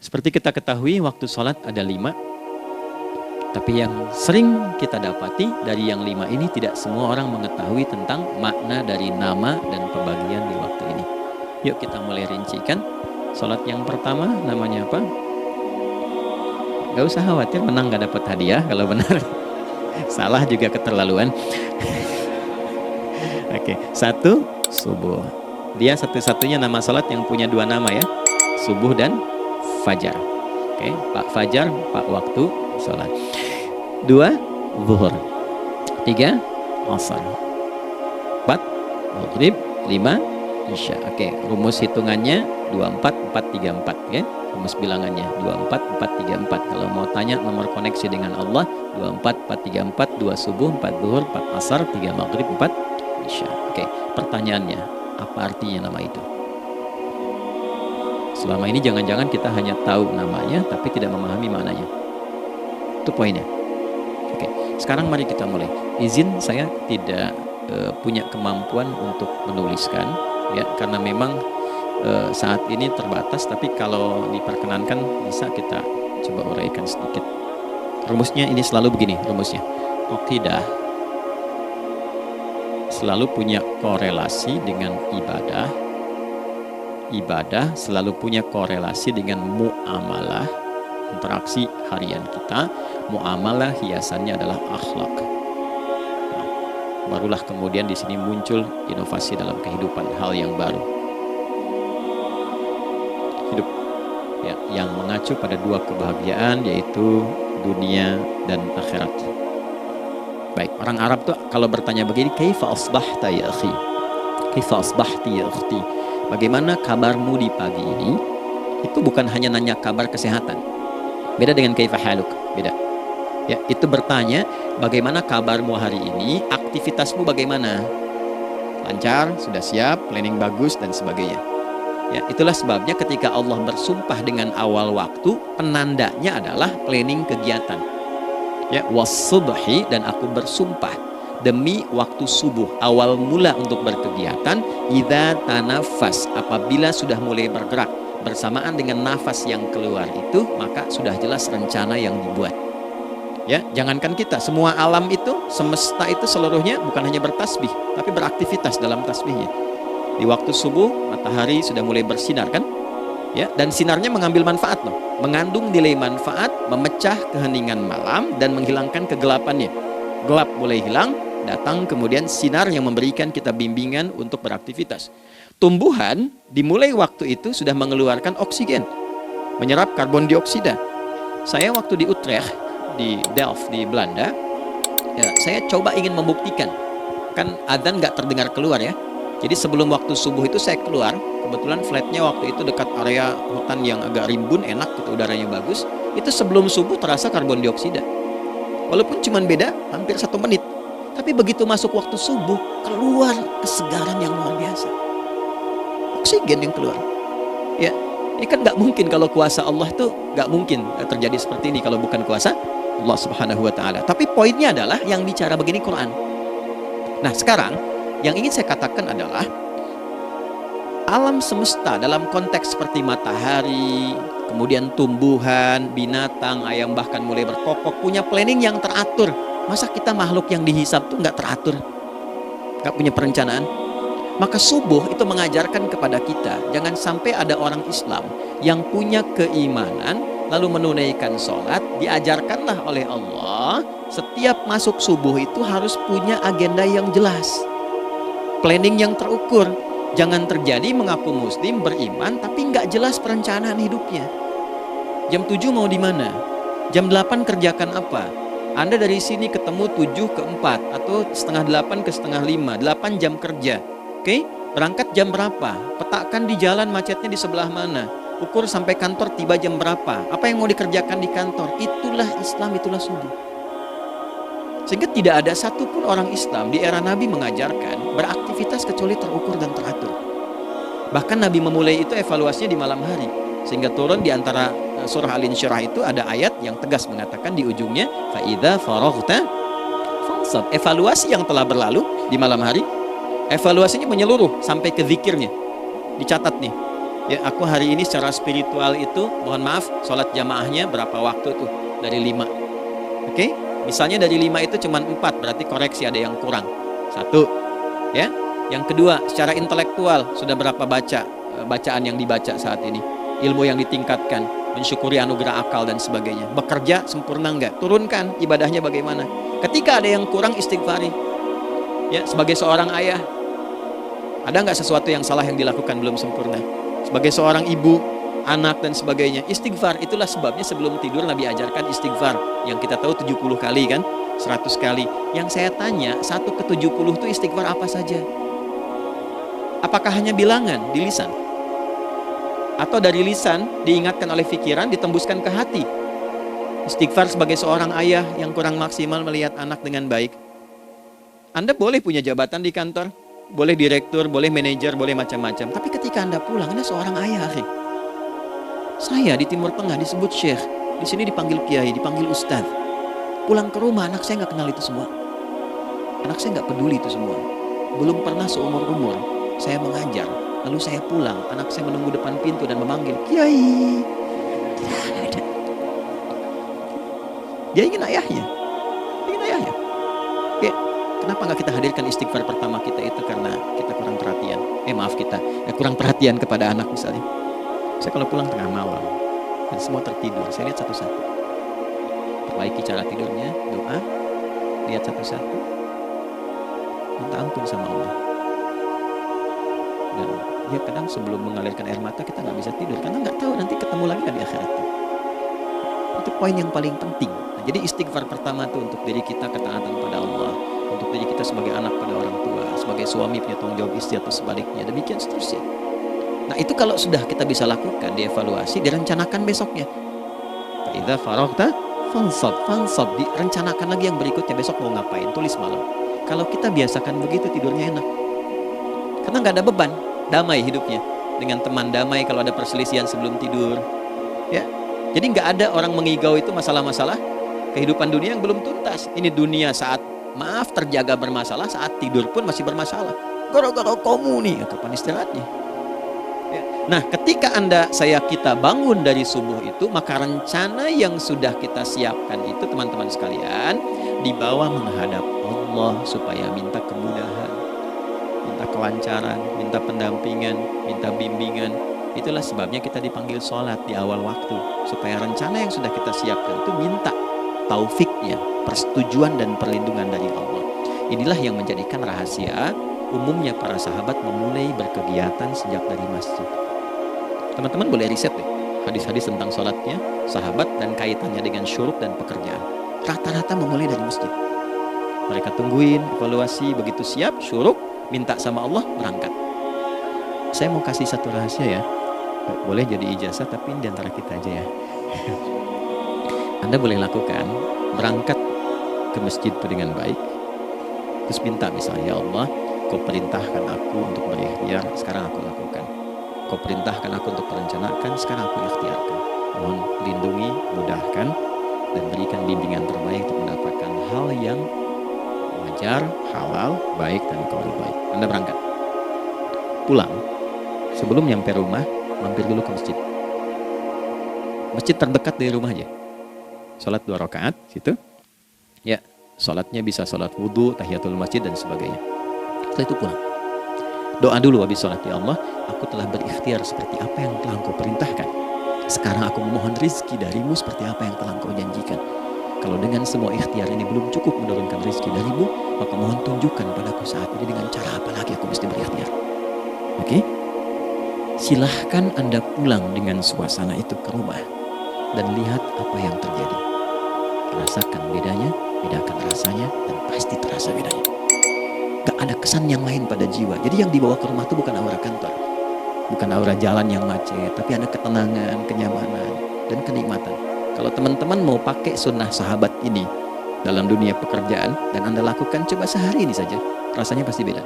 Seperti kita ketahui waktu sholat ada 5, tapi yang sering kita dapati dari yang 5 ini tidak semua orang mengetahui tentang makna dari nama dan pembagian di waktu ini. Yuk kita mulai rincikan. Sholat yang pertama namanya apa? Gak usah khawatir, menang gak dapat hadiah kalau benar. Salah juga keterlaluan. Oke, 1 subuh. Dia satu-satunya nama sholat yang punya 2 nama ya, subuh dan fajar. Oke, Pak Fajar, Pak waktu sholat. 2 zuhur. 3 asar. 4 maghrib. 5 isya. Oke, rumus hitungannya 24 434 ya. Rumus bilangannya 24 434. Kalau mau tanya nomor koneksi dengan Allah 24 434, 2 subuh, 4 zuhur, 4 asar, 3 maghrib, 4 isya. Oke, pertanyaannya, apa artinya nama itu? Selama ini jangan-jangan kita hanya tahu namanya tapi tidak memahami maknanya. Itu poinnya. Oke, sekarang mari kita mulai. Izin saya tidak punya kemampuan untuk menuliskan ya, karena memang saat ini terbatas, tapi kalau diperkenankan bisa kita coba uraikan sedikit. Rumusnya ini selalu begini rumusnya. Aqidah selalu punya korelasi dengan ibadah. Ibadah selalu punya korelasi dengan muamalah, interaksi harian kita. Muamalah hiasannya adalah akhlak. Nah, barulah kemudian di sini muncul inovasi dalam kehidupan, hal yang baru. Hidup ya, yang mengacu pada 2 kebahagiaan, yaitu dunia dan akhirat. Baik, orang Arab tuh kalau bertanya begini, kaifa asbahta ya akhi? Kaifa asbahti ya ukhti? Bagaimana kabarmu di pagi ini? Itu bukan hanya nanya kabar kesehatan. Beda dengan kaifa haluk, beda. Ya, itu bertanya bagaimana kabarmu hari ini, aktivitasmu bagaimana? Lancar, sudah siap, planning bagus dan sebagainya. Ya, itulah sebabnya ketika Allah bersumpah dengan awal waktu, penandanya adalah planning kegiatan. Ya, was-subhi, dan aku bersumpah demi waktu subuh, awal mula untuk berkegiatan, idza tanafas, apabila sudah mulai bergerak bersamaan dengan nafas yang keluar itu, maka sudah jelas rencana yang dibuat. Ya, jangankan kita, semua alam itu, semesta itu seluruhnya bukan hanya bertasbih, tapi beraktivitas dalam tasbihnya. Di waktu subuh, matahari sudah mulai bersinar kan? Ya, dan sinarnya mengambil manfaat loh, mengandung nilai manfaat, memecah keheningan malam dan menghilangkan kegelapannya. Gelap mulai hilang, datang kemudian sinar yang memberikan kita bimbingan untuk beraktivitas. Tumbuhan dimulai waktu itu sudah mengeluarkan oksigen, menyerap karbon dioksida. Saya waktu di Utrecht, di Delft di Belanda, ya, saya coba ingin membuktikan. Kan adzan nggak terdengar keluar ya. Jadi sebelum waktu subuh itu saya keluar, kebetulan flatnya waktu itu dekat area hutan yang agak rimbun, enak gitu, udaranya bagus. Itu sebelum subuh terasa karbon dioksida. Walaupun cuma beda hampir 1 menit. Tapi begitu masuk waktu subuh, keluar kesegaran yang luar biasa. Oksigen yang keluar. Ya, ini kan nggak mungkin, kalau kuasa Allah tuh nggak mungkin terjadi seperti ini kalau bukan kuasa Allah Subhanahu wa Ta'ala. Tapi poinnya adalah yang bicara begini Quran. Nah, sekarang yang ingin saya katakan adalah alam semesta dalam konteks seperti matahari, kemudian tumbuhan, binatang, ayam bahkan mulai berkokok, punya planning yang teratur. Masa kita makhluk yang dihisab tuh nggak teratur, nggak punya perencanaan? Maka subuh itu mengajarkan kepada kita, jangan sampai ada orang Islam yang punya keimanan lalu menunaikan sholat. Diajarkanlah oleh Allah, setiap masuk subuh itu harus punya agenda yang jelas, planning yang terukur. Jangan terjadi mengaku muslim, beriman, tapi nggak jelas perencanaan hidupnya. Jam 7 mau di mana? Jam 8 kerjakan apa? Anda dari sini ketemu 7 ke 4 atau setengah 8 ke setengah 5, 8 jam kerja. Oke? Berangkat jam berapa? Petakan di jalan macetnya di sebelah mana? Ukur sampai kantor tiba jam berapa? Apa yang mau dikerjakan di kantor? Itulah Islam, itulah subuh. Sehingga tidak ada satupun orang Islam di era Nabi mengajarkan beraktivitas kecuali terukur dan teratur. Bahkan Nabi memulai itu evaluasinya di malam hari. Sehingga turun di antara surah Al-Insyirah itu ada ayat yang tegas mengatakan di ujungnya, fa'idha faraghta fansab. Evaluasi yang telah berlalu di malam hari, evaluasinya menyeluruh sampai ke zikirnya. Dicatat nih, Ya, aku hari ini secara spiritual itu, mohon maaf, sholat jamaahnya berapa waktu tuh? Dari 5. Oke? Misalnya dari 5 itu cuma 4, berarti koreksi ada yang kurang. 1, ya. Yang kedua, secara intelektual sudah berapa bacaan yang dibaca saat ini? Ilmu yang ditingkatkan, mensyukuri anugerah akal dan sebagainya. Bekerja sempurna enggak? Turunkan ibadahnya bagaimana? Ketika ada yang kurang, istighfari. Ya, sebagai seorang ayah, ada nggak sesuatu yang salah yang dilakukan belum sempurna? Sebagai seorang ibu, anak dan sebagainya, istighfar. Itulah sebabnya sebelum tidur Nabi ajarkan istighfar. Yang kita tahu 70 kali kan, 100 kali. Yang saya tanya, 1 ke 70 itu istighfar apa saja? Apakah hanya bilangan di lisan? Atau dari lisan diingatkan oleh pikiran, ditembuskan ke hati? Istighfar sebagai seorang ayah yang kurang maksimal melihat anak dengan baik. Anda boleh punya jabatan di kantor, boleh direktur, boleh manajer, boleh macam-macam. Tapi ketika Anda pulang, Anda seorang ayah. Saya di Timur Tengah disebut syekh, di sini dipanggil kiai, dipanggil ustadz. Pulang ke rumah, anak saya nggak kenal itu semua. Anak saya nggak peduli itu semua. Belum pernah seumur-umur saya mengajar, lalu saya pulang, anak saya menunggu depan pintu dan memanggil, kiai. Tidak ada. Dia ingin ayahnya. Oke, kenapa nggak kita hadirkan istighfar pertama kita itu? Karena kita kurang perhatian. Kurang perhatian kepada anak misalnya. Saya kalau pulang tengah malam dan semua tertidur, saya lihat satu-satu. Perbaiki cara tidurnya, doa, lihat satu-satu, minta ampun sama Allah. Dan ya kadang sebelum mengalirkan air mata kita nggak bisa tidur karena nggak tahu nanti ketemu lagi kan di akhirat. Itu poin yang paling penting. Nah, jadi istighfar pertama itu untuk diri kita, ketaatan pada Allah, untuk diri kita sebagai anak pada orang tua, sebagai suami punya tanggung jawab istri atau sebaliknya, demikian seterusnya. Nah itu kalau sudah kita bisa lakukan, dievaluasi, direncanakan besoknya. Idza faragta fansab, direncanakan lagi yang berikutnya, besok mau ngapain, tulis malam. Kalau kita biasakan begitu, tidurnya enak. Karena nggak ada beban, damai hidupnya. Dengan teman damai kalau ada perselisihan sebelum tidur. Ya, jadi nggak ada orang mengigau itu masalah-masalah kehidupan dunia yang belum tuntas. Ini dunia saat terjaga bermasalah, saat tidur pun masih bermasalah. Gara-gara kamu nih, kapan istirahatnya? Ya. Nah, ketika kita bangun dari subuh itu, maka rencana yang sudah kita siapkan itu, teman-teman sekalian, dibawa menghadap Allah supaya minta kemudahan, minta kelancaran, minta pendampingan, minta bimbingan. Itulah sebabnya kita dipanggil sholat di awal waktu, supaya rencana yang sudah kita siapkan itu minta taufiknya, persetujuan dan perlindungan dari Allah. Inilah yang menjadikan rahasia umumnya para sahabat memulai berkegiatan sejak dari masjid. Teman-teman boleh riset deh hadis-hadis tentang sholatnya sahabat dan kaitannya dengan syuruk dan pekerjaan. Rata-rata memulai dari masjid. Mereka tungguin evaluasi, begitu siap syuruk, minta sama Allah, berangkat. Saya mau kasih satu rahasia ya, boleh jadi ijazah tapi ini diantara kita aja ya. Anda boleh lakukan, berangkat ke masjid itu dengan baik, terus minta misalnya, ya Allah, Kau perintahkan aku untuk berikhtiar, sekarang aku lakukan. Kau perintahkan aku untuk merencanakan, sekarang aku ikhtiarkan. Mohon lindungi, mudahkan, dan berikan bimbingan terbaik untuk mendapatkan hal yang wajar, halal, baik, dan kaul baik. Anda berangkat. Pulang, sebelum nyampe rumah, mampir dulu ke masjid. Masjid terdekat dari rumah aja. Sholat 2 rakaat, situ. Ya, sholatnya bisa sholat wudhu, tahiyatul masjid, dan sebagainya. Setelah itu pulang. Doa dulu habis sholat, ya Allah, aku telah berikhtiar seperti apa yang telah Engkau perintahkan. Sekarang aku memohon rizki darimu seperti apa yang telah Engkau janjikan. Kalau dengan semua ikhtiar ini belum cukup menurunkan rizki darimu, maka mohon tunjukkan padaku saat ini dengan cara apa lagi aku mesti berikhtiar. Oke? Silahkan Anda pulang dengan suasana itu ke rumah dan lihat apa yang terjadi. Rasakan bedanya, bedakan rasanya, dan pasti terasa bedanya. Gak ada kesan yang lain pada jiwa. Jadi yang dibawa ke rumah itu bukan aura kantor, bukan aura jalan yang macet, tapi ada ketenangan, kenyamanan, dan kenikmatan. Kalau teman-teman mau pakai sunnah sahabat ini dalam dunia pekerjaan dan Anda lakukan, coba sehari ini saja, rasanya pasti beda.